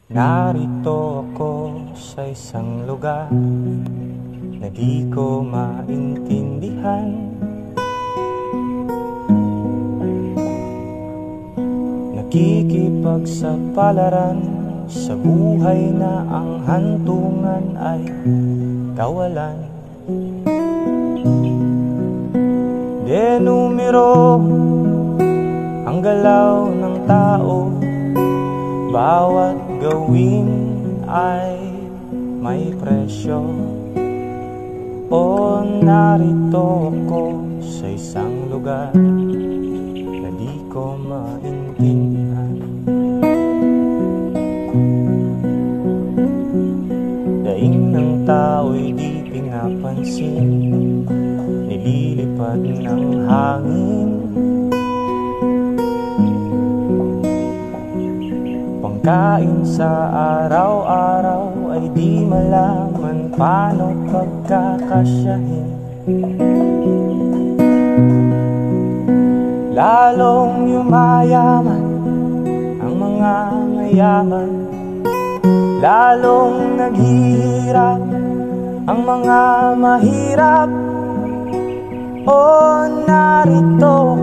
Narito ako sa isang lugar na di ko maintindihan. Nakikipagsapalaran sa buhay na ang hantungan ay kawalan. Denumero ang galaw ng tao, bawat gawin ay may presyo. O narito ako sa isang lugar na di ko maintindihan. Daing ng tao'y di pinapansin, nililipad ng hangin. Pangkain sa araw-araw ay di malaman paano pagkakasyahin. Lalong yumayaman ang mga mayaman, lalong naghihirap ang mga mahirap. O narito